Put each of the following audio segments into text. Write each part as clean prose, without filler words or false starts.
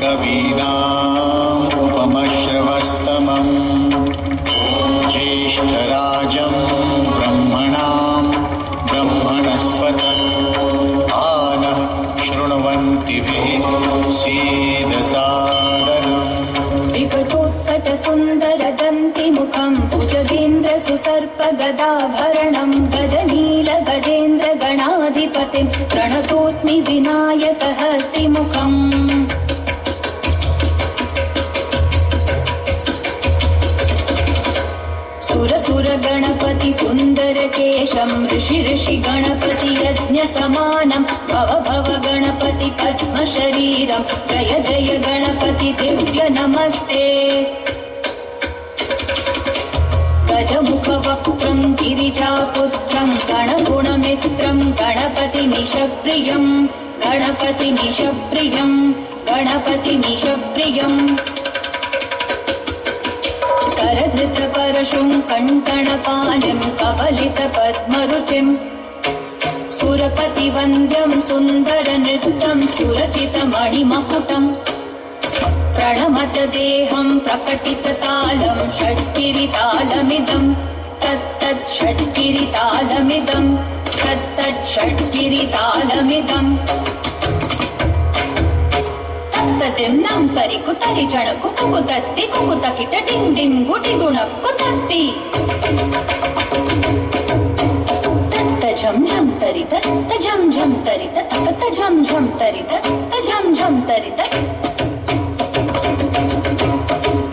कवीनाम् उपमश्रवस्तमम् ज्येष्ठराजं ब्रह्मणां ब्रह्मणस्पत आनः शृण्वन्तिभिः सीदसादरम् विकटोत्कटसुन्दरदन्तिमुखं भुजगेन्द्रसुसर्पगदाभरणं गजनीलगजेन्द्रगणाधिपतिं प्रणतोऽस्मि विनायकहस्तिमुखम् सुरसुरगणपति सुन्दरकेशं ऋषि गणपति यज्ञसमानं भव भव गणपति पद्मशरीरं जय जय गणपति दिव्य नमस्ते गजमुखवक्त्रं गिरिजापुत्रं गणगुणमित्रं गणपतिमिषप्रियं गणपतिमिषप्रियं गणपतिमिषप्रियम् करधृतपरशुं कङ्कणपाणिं कवलितपद्मरुचिं सुरपतिवन्द्यं सुन्दरनृत्यं सुरचितमणिमकुटं प्रणमत देहं प्रकटिततालं षट्गिरितालमिदं तत्तत् षट्गिरितालमिदं तत्तत् षट्गिरितालमिदम् तत्तिं नं तरि कुतरि चणकु कुकुतत्ति कुकुतकिट टिं टिं गुटि गुणक्कु तत्ति तत्त झं झं तरित त झं झं तरित तकत झं झं तरित त झं झं तरित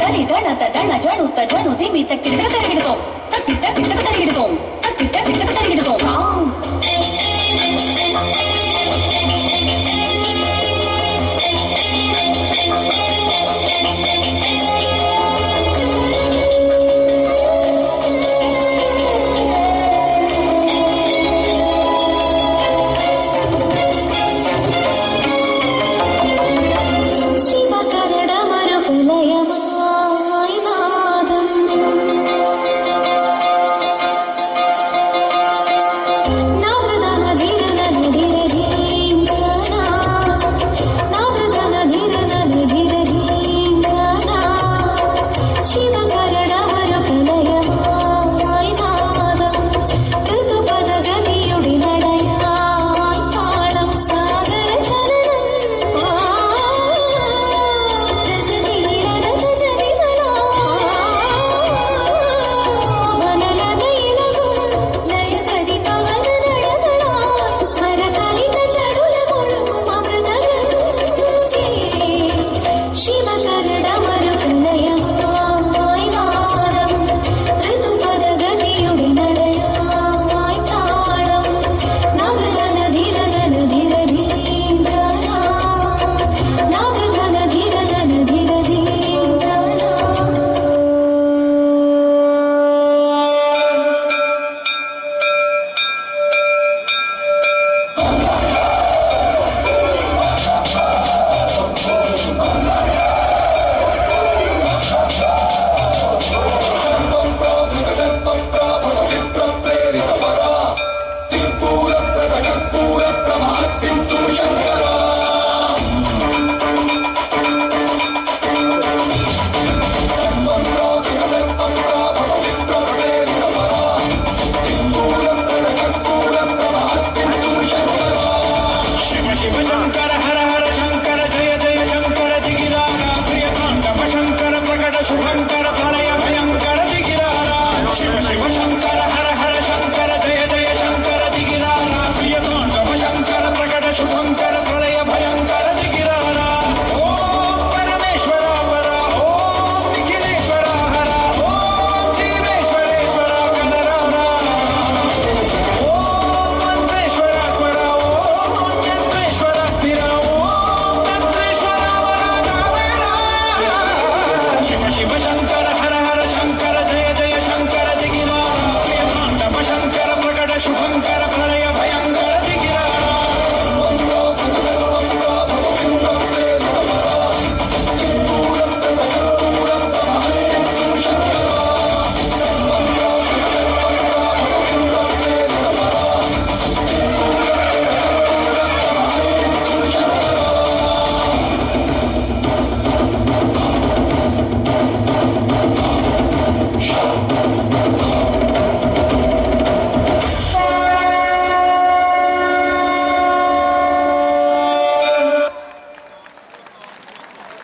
तरि दण त दण जणु त जणु धिमि त किट तरिगिडतों त किट किट तरिगिडतों